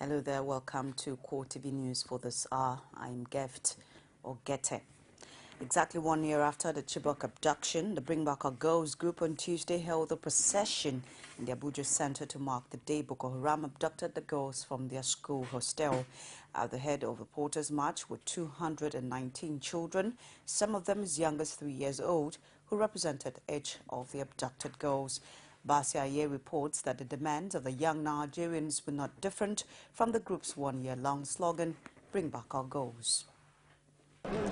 Hello there, welcome to CoreTV News for this hour. I'm Gete. Exactly 1 year after the Chibok abduction, the Bring Back Our Girls group on Tuesday held a procession in the Abuja center to mark the day Boko Haram abducted the girls from their school hostel. At the head of the Porters' March were 219 children, some of them as young as 3 years old, who represented each of the abducted girls. Basiaye reports that the demands of the young Nigerians were not different from the group's one-year-long slogan, Bring Back Our Girls.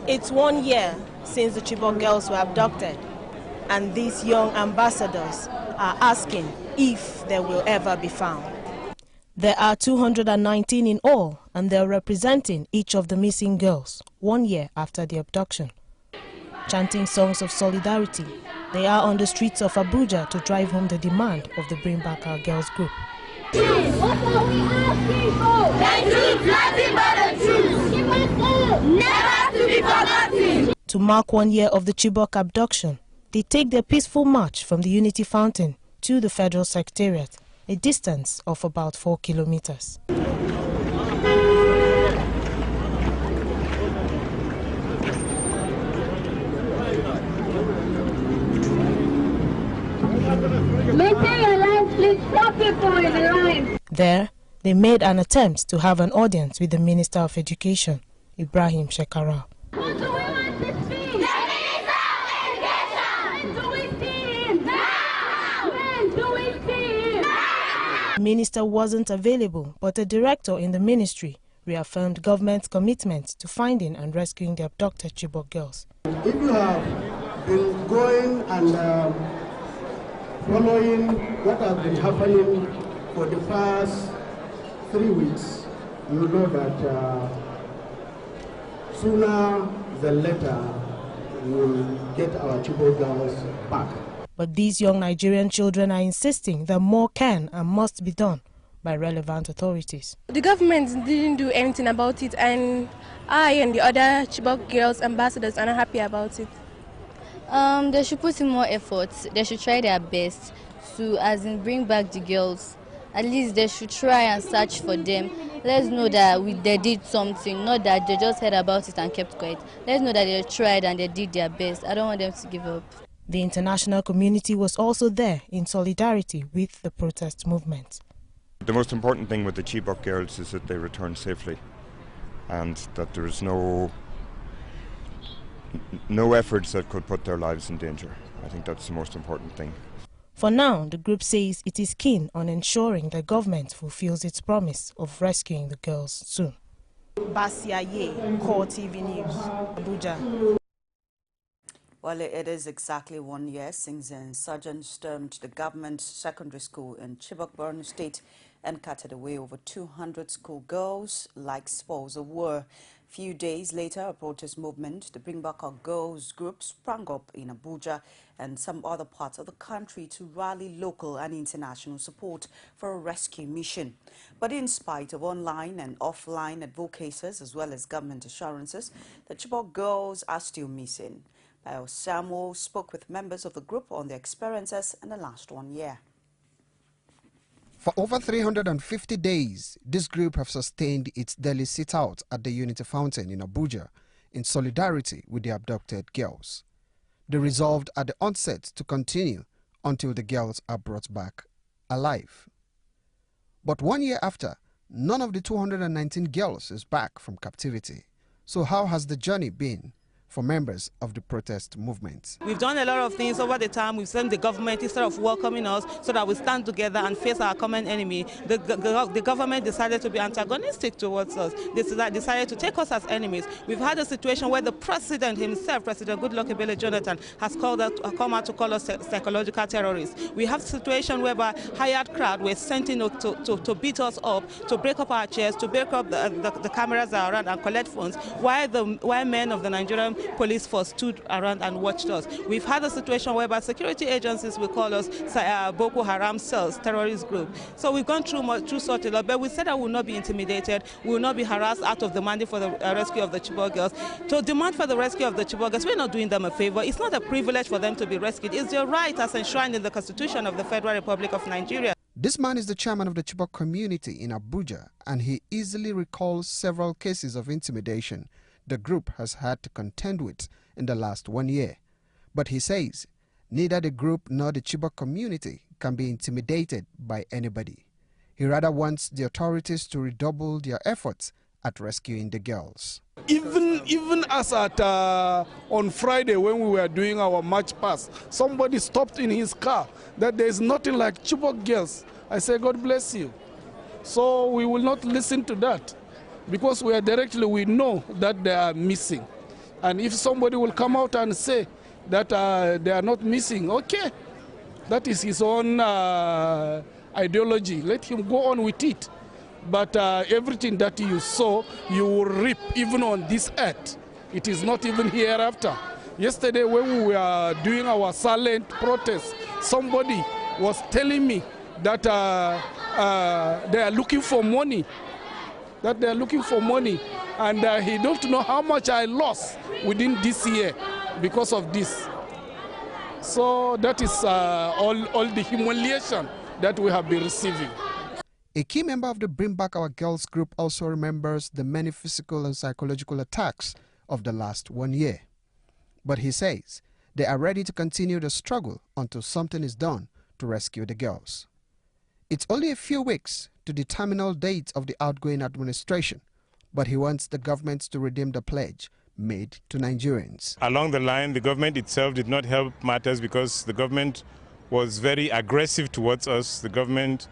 It's 1 year since the Chibok girls were abducted, and these young ambassadors are asking if they will ever be found. There are 219 in all, and they're representing each of the missing girls 1 year after the abduction. Chanting songs of solidarity, they are on the streets of Abuja to drive home the demand of the Bring Back Our Girls group. What are we asking for? The truth, nothing but the truth. Never to be forgotten. To mark 1 year of the Chibok abduction, they take their peaceful march from the Unity Fountain to the Federal Secretariat, a distance of about 4 kilometers. Maintain your lines, please. Stop people in the line. There, they made an attempt to have an audience with the Minister of Education, Ibrahim Shekara. What do we want to see? The Minister of Education! When do we see him? Now! When do we see him? Now! The minister wasn't available, but a director in the ministry reaffirmed government's commitment to finding and rescuing the abducted Chibok girls. If you have been going and following what has been happening for the past 3 weeks, you know that sooner than later we will get our Chibok girls back. But these young Nigerian children are insisting that more can and must be done by relevant authorities. The government didn't do anything about it, and I and the other Chibok girls ambassadors are not happy about it. They should put in more efforts. They should try their best to bring back the girls. At least they should try and search for them. Let's know that they did something, not that they just heard about it and kept quiet. Let's know that they tried and they did their best. I don't want them to give up. The international community was also there in solidarity with the protest movement. The most important thing with the Chibok girls is that they return safely and that there is no efforts that could put their lives in danger. I think that's the most important thing. For now, the group says it is keen on ensuring the government fulfills its promise of rescuing the girls soon. Basiaye, CoreTV News, Abuja. Well, it is exactly 1 year since the insurgents stormed the government secondary school in Chibok, Borno State, and carted away over 200 schoolgirls like spoils of war. Few days later, a protest movement, the Bring Back Our Girls group, sprang up in Abuja and some other parts of the country to rally local and international support for a rescue mission. But in spite of online and offline advocacies as well as government assurances, the Chibok girls are still missing. Bayo Samuel spoke with members of the group on their experiences in the last 1 year. For over 350 days, this group have sustained its daily sit-out at the Unity Fountain in Abuja in solidarity with the abducted girls. They resolved at the onset to continue until the girls are brought back alive. But 1 year after, none of the 219 girls is back from captivity. So how has the journey been for members of the protest movement? We've done a lot of things over the time. We've sent the government instead of welcoming us so that we stand together and face our common enemy. The government decided to be antagonistic towards us. They decided to take us as enemies. We've had a situation where the president himself, President Goodluck Ebele Jonathan, has come out to call us psychological terrorists. We have a situation whereby hired crowd were sent in to beat us up, to break up our chairs, to break up the cameras that are around and collect phones, while men of the Nigerian police force stood around and watched us. We've had a situation whereby security agencies will call us Boko Haram cells, terrorist group. So we've gone through such a lot, but we said that we will not be intimidated, we will not be harassed out of demanding for the rescue of the Chibok girls. To demand for the rescue of the Chibok girls, we're not doing them a favor. It's not a privilege for them to be rescued. It's their right as enshrined in the Constitution of the Federal Republic of Nigeria. This man is the chairman of the Chibok community in Abuja, and he easily recalls several cases of intimidation the group has had to contend with in the last 1 year. But he says neither the group nor the Chibok community can be intimidated by anybody. He rather wants the authorities to redouble their efforts at rescuing the girls. Even as at on Friday when we were doing our march past, somebody stopped in his car that there is nothing like Chibok girls. I say, God bless you. So we will not listen to that because we know that they are missing. And if somebody will come out and say that they are not missing, okay, that is his own ideology. Let him go on with it. But everything that you sow, you will reap even on this earth. It is not even hereafter. Yesterday when we were doing our silent protest, somebody was telling me that they are looking for money. And he don't know how much I lost within this year because of this. So that is all the humiliation that we have been receiving. A key member of the Bring Back Our Girls group also remembers the many physical and psychological attacks of the last 1 year. But he says they are ready to continue the struggle until something is done to rescue the girls. It's only a few weeks to the terminal date of the outgoing administration, but he wants the government to redeem the pledge made to Nigerians. Along the line, the government itself did not help matters because the government was very aggressive towards us. The government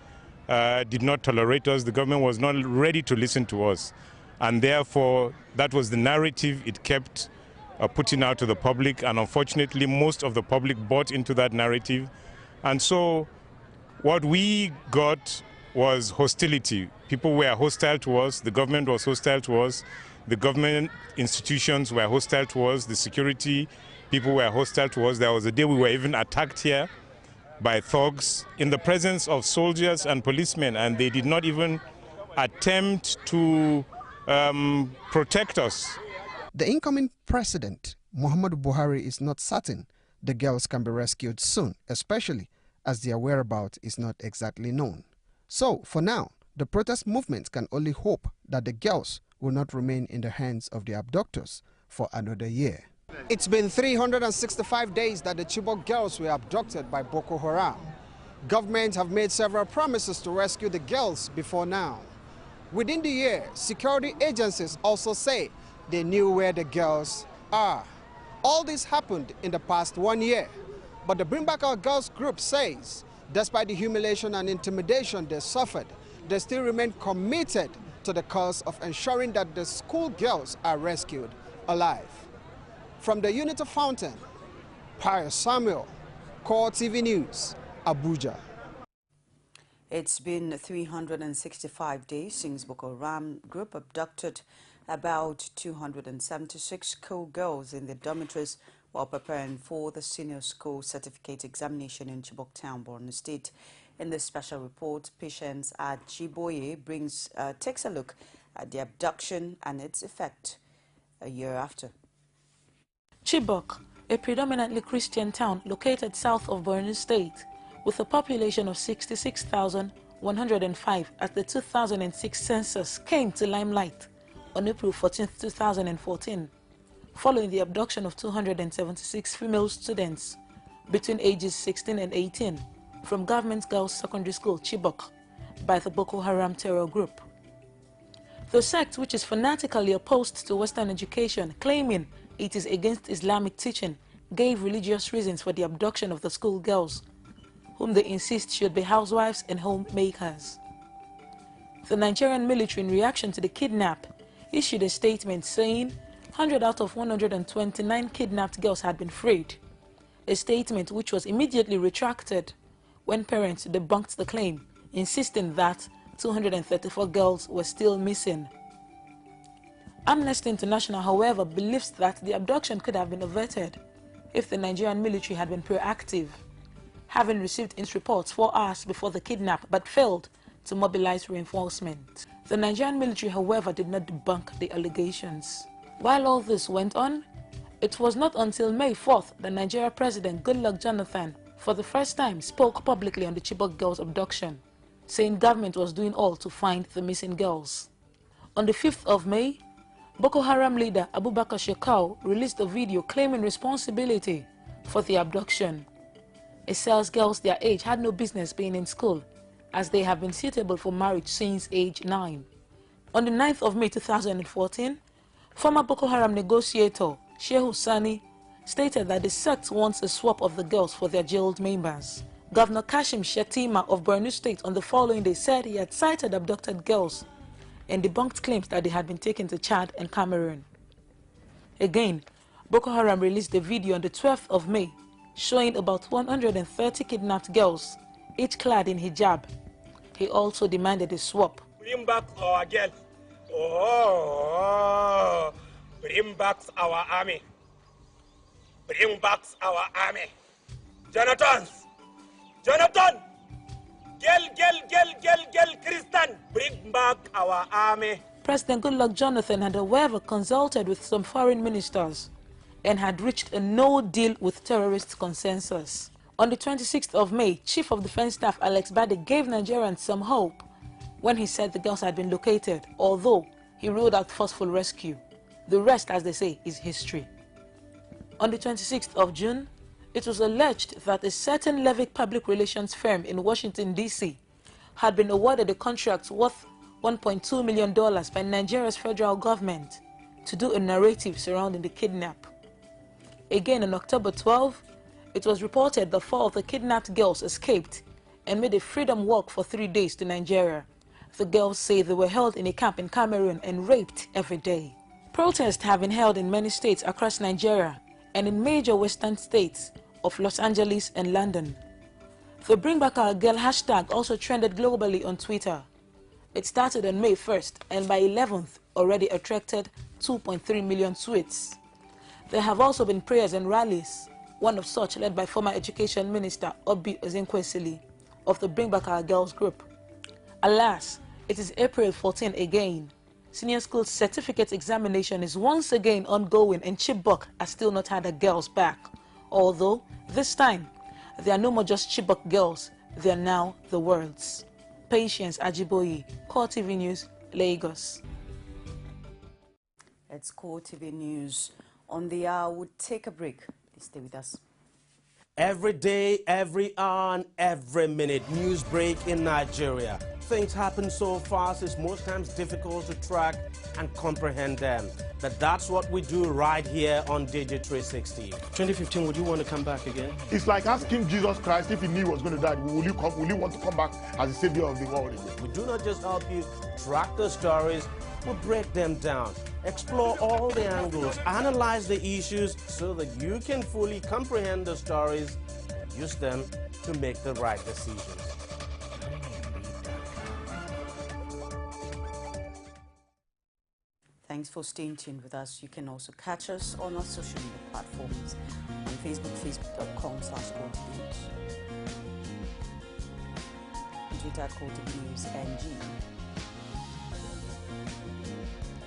did not tolerate us. The government was not ready to listen to us. And therefore, that was the narrative it kept putting out to the public. And unfortunately, most of the public bought into that narrative. And so what we got was hostility. People were hostile to us. The government was hostile to us. The government institutions were hostile to us. The security people were hostile to us. There was a day we were even attacked here by thugs in the presence of soldiers and policemen, and they did not even attempt to protect us. The incoming president, Muhammadu Buhari, is not certain the girls can be rescued soon, especially as their whereabouts is not exactly known. So, for now, the protest movement can only hope that the girls will not remain in the hands of the abductors for another year. It's been 365 days that the Chibok girls were abducted by Boko Haram. Governments have made several promises to rescue the girls before now. Within the year, security agencies also say they knew where the girls are. All this happened in the past 1 year. But the Bring Back Our Girls group says, despite the humiliation and intimidation they suffered, they still remain committed to the cause of ensuring that the school girls are rescued alive. From the Unity Fountain, Pius Samuel, CoreTV News, Abuja. It's been 365 days since Boko Haram group abducted about 276 school girls in the dormitories while preparing for the senior school certificate examination in Chibok Town, Borno State. In this special report, Patience at Chiboye takes a look at the abduction and its effect a year after. Chibok, a predominantly Christian town located south of Borno State, with a population of 66,105 at the 2006 census, came to limelight on April 14, 2014, following the abduction of 276 female students between ages 16 and 18 from Government Girls Secondary School, Chibok, by the Boko Haram terror group. The sect, which is fanatically opposed to Western education, claiming it is against Islamic teaching, gave religious reasons for the abduction of the school girls, whom they insist should be housewives and homemakers. The Nigerian military, in reaction to the kidnap, issued a statement saying 100 out of 129 kidnapped girls had been freed, a statement which was immediately retracted when parents debunked the claim, insisting that 234 girls were still missing. Amnesty International, however, believes that the abduction could have been averted if the Nigerian military had been proactive, having received its reports 4 hours before the kidnap but failed to mobilize reinforcement. The Nigerian military, however, did not debunk the allegations. While all this went on, it was not until May 4th that Nigeria President Goodluck Jonathan, for the first time, spoke publicly on the Chibok girls' abduction. saying government was doing all to find the missing girls. On the 5th of May, Boko Haram leader Abubakar Shekau released a video claiming responsibility for the abduction. It says girls their age had no business being in school, as they have been suitable for marriage since age 9. On the 9th of May 2014, former Boko Haram negotiator Shehu Sani stated that the sect wants a swap of the girls for their jailed members. Governor Kashim Shettima of Borno State on the following day said he had sighted abducted girls and debunked claims that they had been taken to Chad and Cameroon. Again, Boko Haram released a video on the 12th of May showing about 130 kidnapped girls, each clad in hijab. He also demanded a swap. Bring back our girls. Oh, bring back our army. Bring back our army. Jonathan! Girl, Christian, bring back our army. President Goodluck Jonathan had, however, consulted with some foreign ministers and had reached a no-deal with terrorist consensus. On the 26th of May, Chief of Defense Staff Alex Bade gave Nigerians some hope when he said the girls had been located, although he ruled out forceful rescue. The rest, as they say, is history. On the 26th of June, it was alleged that a certain Levick public relations firm in Washington, D.C. had been awarded a contract worth $1.2 million by Nigeria's federal government to do a narrative surrounding the kidnap. Again, on October 12, it was reported that 4 of the kidnapped girls escaped and made a freedom walk for 3 days to Nigeria. The girls say they were held in a camp in Cameroon and raped every day. Protests have been held in many states across Nigeria and in major western states of Los Angeles and London. The Bring Back Our Girl hashtag also trended globally on Twitter. It started on May 1st and by 11th already attracted 2.3 million tweets. There have also been prayers and rallies, one of such led by former Education Minister Obi Ezenkwesili of the Bring Back Our Girls group. Alas, it is April 14 again. Senior school certificate examination is once again ongoing and Chibok has still not had the girls back. Although, this time, they are no more just Chibok girls, they are now the world's. Patience Ajiboye, CoreTV News, Lagos. It's CoreTV News. On the hour, we'll take a break. Please stay with us. Every day, every hour, and every minute, news break in Nigeria. Things happen so fast, it's most times difficult to track and comprehend them. But that's what we do right here on Digi360. 2015, would you want to come back again? It's like asking Jesus Christ if he knew he was going to die, will you want to come back as the savior of the world again? We do not just help you track the stories, we break them down, explore all the angles, analyze the issues so that you can fully comprehend the stories and use them to make the right decisions. Thanks for staying tuned with us. You can also catch us on our social media platforms on Facebook, facebook.com/CoreTVNews, Twitter at CoreTVNewsNG,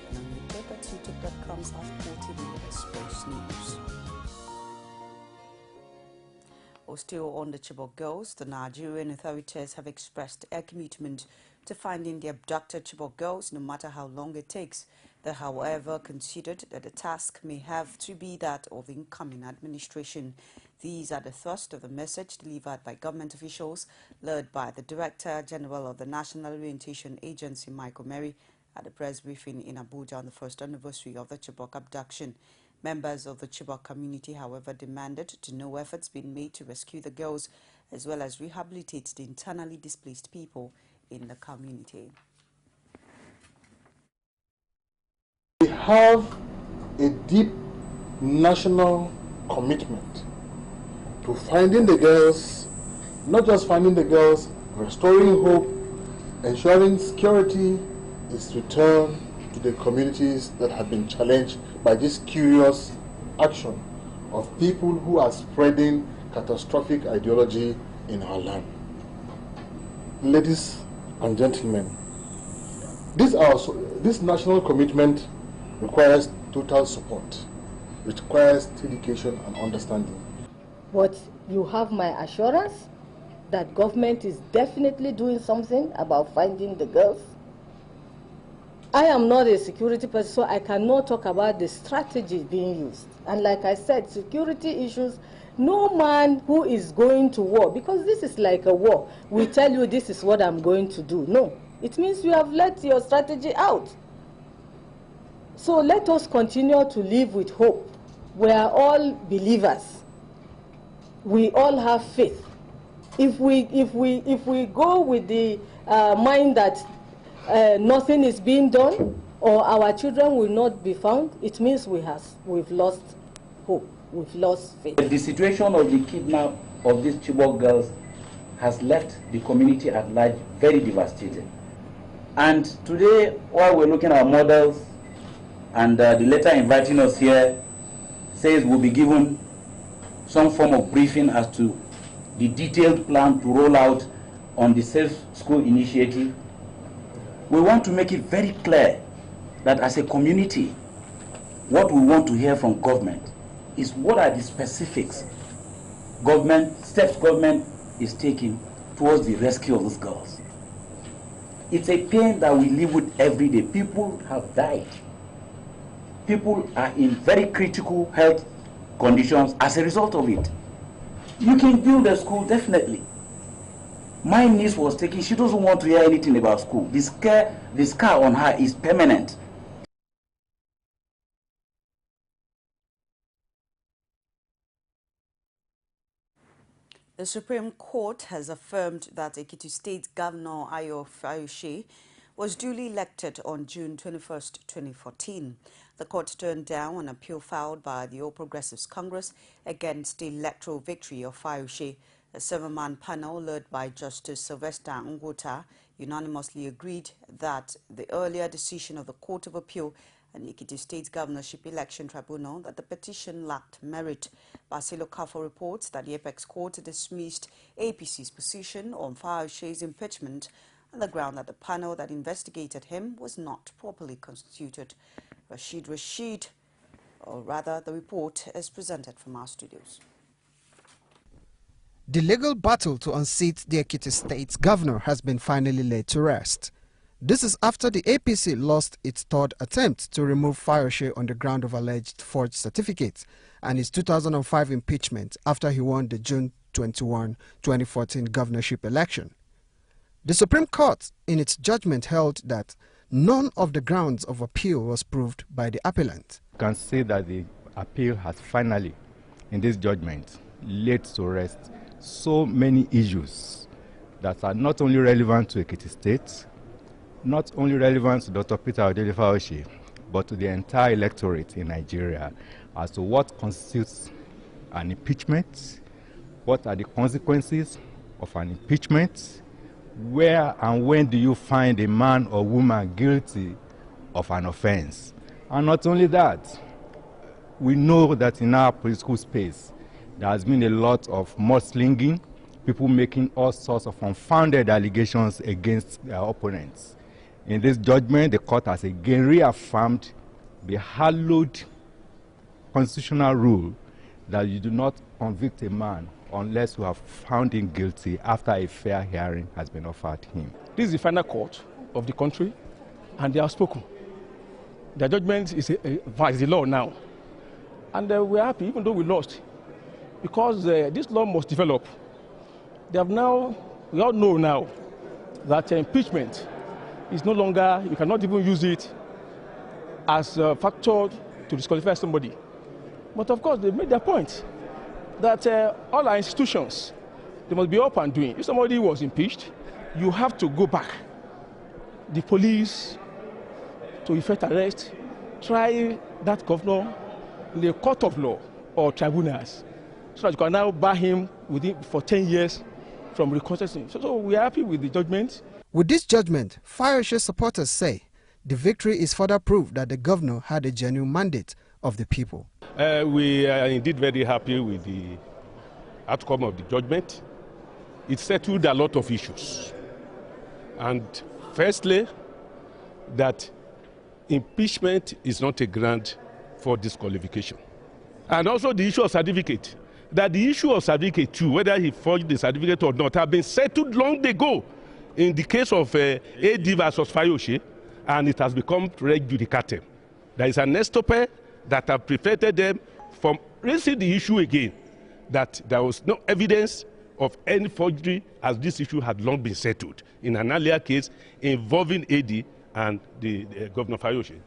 and on YouTube at youtube.com/CoreTVExpressNews. Still on the Chibok girls, the Nigerian authorities have expressed their commitment to finding the abducted Chibok girls, no matter how long it takes. They, however, considered that the task may have to be that of the incoming administration. These are the thrust of the message delivered by government officials, led by the Director General of the National Orientation Agency, Michael Mary, at the press briefing in Abuja on the first anniversary of the Chibok abduction. Members of the Chibok community, however, demanded to know efforts being made to rescue the girls, as well as rehabilitate the internally displaced people in the community. We have a deep national commitment to finding the girls, not just finding the girls, restoring hope, ensuring security is returned to the communities that have been challenged by this curious action of people who are spreading catastrophic ideology in our land. Ladies and gentlemen, this national commitment requires total support. It requires dedication and understanding. But you have my assurance that government is definitely doing something about finding the girls. I am not a security person, so I cannot talk about the strategies being used. And like I said, security issues, no man who is going to war, because this is like a war, will tell you this is what I'm going to do. No, it means you have let your strategy out. So let us continue to live with hope. We are all believers. We all have faith. If we go with the mind that nothing is being done or our children will not be found, it means we've lost hope, we've lost faith. The situation of the kidnap of these Chibok girls has left the community at large very devastated. And today, while we're looking at models, and the letter inviting us here says we'll be given some form of briefing as to the detailed plan to roll out on the Safe School initiative. We want to make it very clear that as a community, what we want to hear from government is what are the specifics steps government is taking towards the rescue of these girls. It's a pain that we live with every day. People have died. People are in very critical health conditions as a result of it. You can build a school, definitely. My niece was taken, she doesn't want to hear anything about school. The scar on her is permanent. The Supreme Court has affirmed that Ekiti State Governor Ayo Fayose was duly elected on June 21, 2014. The court turned down an appeal filed by the All Progressives Congress against the electoral victory of Fayose. A 7-man panel led by Justice Sylvester Ngwota unanimously agreed that the earlier decision of the Court of Appeal and Ekiti State Governorship Election Tribunal that the petition lacked merit. Basilo Kafo reports that the Apex Court dismissed APC's position on Fayose's impeachment on the ground that the panel that investigated him was not properly constituted. Rashid, or rather the report is presented from our studios. The legal battle to unseat the Ekiti State's governor has been finally laid to rest. This is after the APC lost its third attempt to remove Fayose on the ground of alleged forged certificates and his 2005 impeachment after he won the June 21, 2014 governorship election. The Supreme Court, in its judgment, held that none of the grounds of appeal was proved by the appellant. You can say that the appeal has finally, in this judgment, laid to rest so many issues that are not only relevant to Ekiti State, not only relevant to Dr. Peter Odili Fayose, but to the entire electorate in Nigeria as to what constitutes an impeachment, what are the consequences of an impeachment, where and when do you find a man or woman guilty of an offense. And not only that, we know that in our political space, there has been a lot of mudslinging, people making all sorts of unfounded allegations against their opponents. In this judgment, the court has again reaffirmed the hallowed constitutional rule that you do not convict a man unless you have found him guilty after a fair hearing has been offered him. This is the final court of the country, and they have spoken. The judgment is the law now. And we're happy, even though we lost, because this law must develop. We all know now that impeachment is no longer, you cannot even use it as a factor to disqualify somebody. But of course, they made their point that all our institutions, they must be up and doing. If somebody was impeached, you have to go back. The police, to effect arrest, try that governor in the court of law or tribunals, so that you can now bar him for 10 years from recontesting. So we are happy with the judgment. With this judgment, Fayose supporters say the victory is further proof that the governor had a genuine mandate of the people. We are indeed very happy with the outcome of the judgment. It settled a lot of issues. And firstly, that impeachment is not a ground for disqualification. And also the issue of certificate. that the issue of certificate too, whether he forged the certificate or not, have been settled long ago in the case of AD versus Fayoshe, and it has become res judicata. There is an estoppel that have prevented them from raising the issue again, that there was no evidence of any forgery, as this issue had long been settled in an earlier case involving AD and the Governor Fayoshe.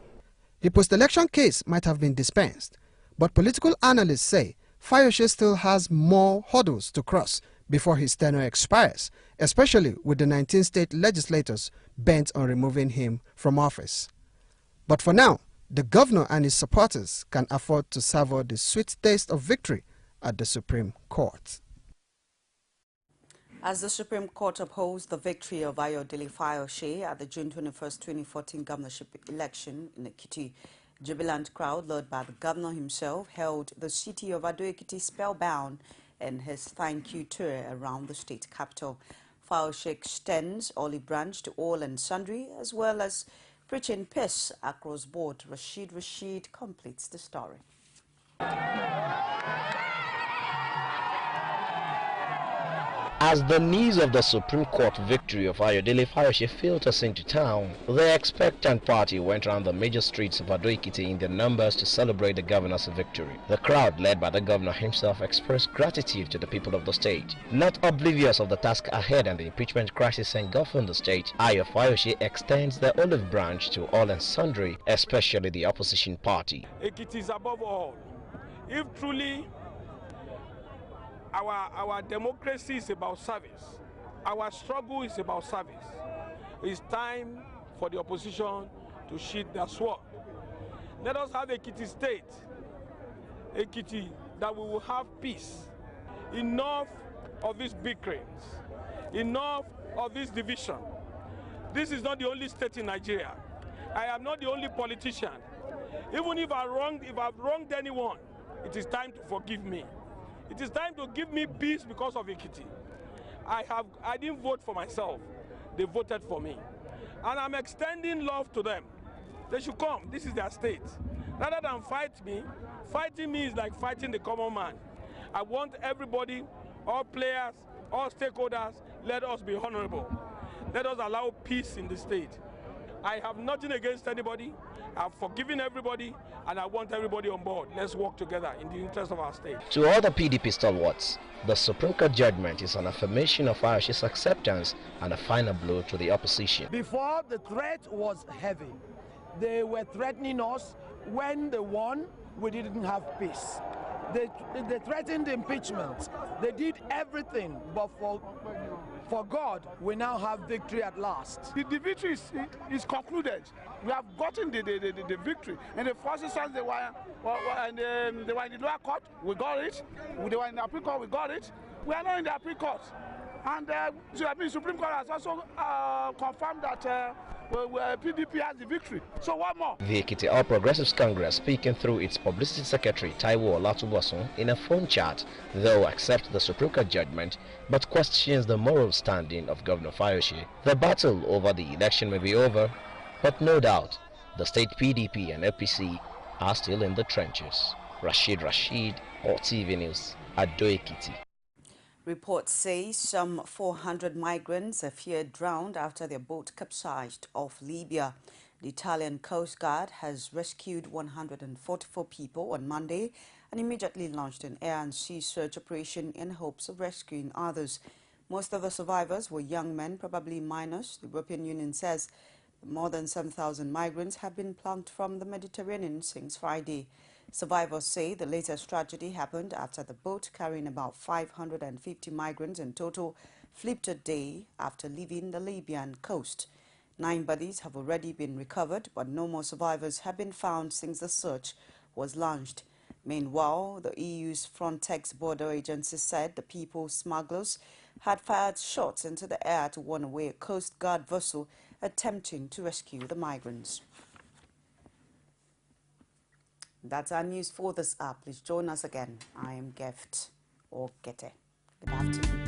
The post-election case might have been dispensed, but political analysts say Fayoshe still has more hurdles to cross before his tenure expires, especially with the 19 state legislators bent on removing him from office. But for now, the governor and his supporters can afford to savor the sweet taste of victory at the Supreme Court. As the Supreme Court upholds the victory of Ayodele Fayoshe at the June 21, 2014 governorship election in Ekiti, jubilant crowd led by the governor himself held the city of Ado-Ekiti spellbound in his thank you tour around the state capital. Fayoshe extends olive branch to all and sundry, as well as preaching peace across board. Rashid completes the story. As the news of the Supreme Court victory of Ayodele Fayoshe filters into town, the expectant party went around the major streets of Ado-Ekiti in their numbers to celebrate the governor's victory. The crowd, led by the governor himself, expressed gratitude to the people of the state. Not oblivious of the task ahead and the impeachment crisis engulfing the state, Ayo Fayoshe extends the olive branch to all and sundry, especially the opposition party. Ekiti is above all. If truly our democracy is about service, our struggle is about service, it's time for the opposition to sheath their sword. Let us have Ekiti state, Ekiti, that we will have peace. Enough of these bickerings, enough of this division. This is not the only state in Nigeria. I am not the only politician. Even if I've wronged anyone, it is time to forgive me. It is time to give me peace because of Ekiti. I didn't vote for myself. They voted for me. And I'm extending love to them. They should come. This is their state. Rather than fighting me is like fighting the common man. I want everybody, all players, all stakeholders, let us be honorable. Let us allow peace in the state. I have nothing against anybody. I've forgiven everybody, and I want everybody on board. Let's work together in the interest of our state. To all the PDP stalwarts, the Supreme Court judgment is an affirmation of Fayoshe's acceptance and a final blow to the opposition. Before, the threat was heavy. They were threatening us. When they won, we didn't have peace. They threatened impeachment. They did everything, but for God, we now have victory at last. The victory is concluded. We have gotten the victory. And the first instance, they were in the lower court, we got it. They were in the appeal court, we got it. We are now in the appeal court. And the Supreme Court has also confirmed that PDP has the victory. So what more? The Ekiti All Progressives Congress, speaking through its publicity secretary Taiwo Olatubosun in a phone chat, though accepts the Supreme Court judgment, but questions the moral standing of Governor Fayoshe. The battle over the election may be over, but no doubt the state PDP and APC are still in the trenches. Rashid, CoreTV News, Ado-Ekiti. Reports say some 400 migrants are feared drowned after their boat capsized off Libya. The Italian Coast Guard has rescued 144 people on Monday and immediately launched an air and sea search operation in hopes of rescuing others. Most of the survivors were young men, probably minors. The European Union says more than 7,000 migrants have been plunked from the Mediterranean since Friday. Survivors say the latest tragedy happened after the boat carrying about 550 migrants in total flipped a day after leaving the Libyan coast. 9 bodies have already been recovered, but no more survivors have been found since the search was launched. Meanwhile, the EU's Frontex border agency said the people smugglers had fired shots into the air to warn away a Coast Guard vessel attempting to rescue the migrants. That's our news for this hour. Please join us again. I am Gift or Gete. Good afternoon.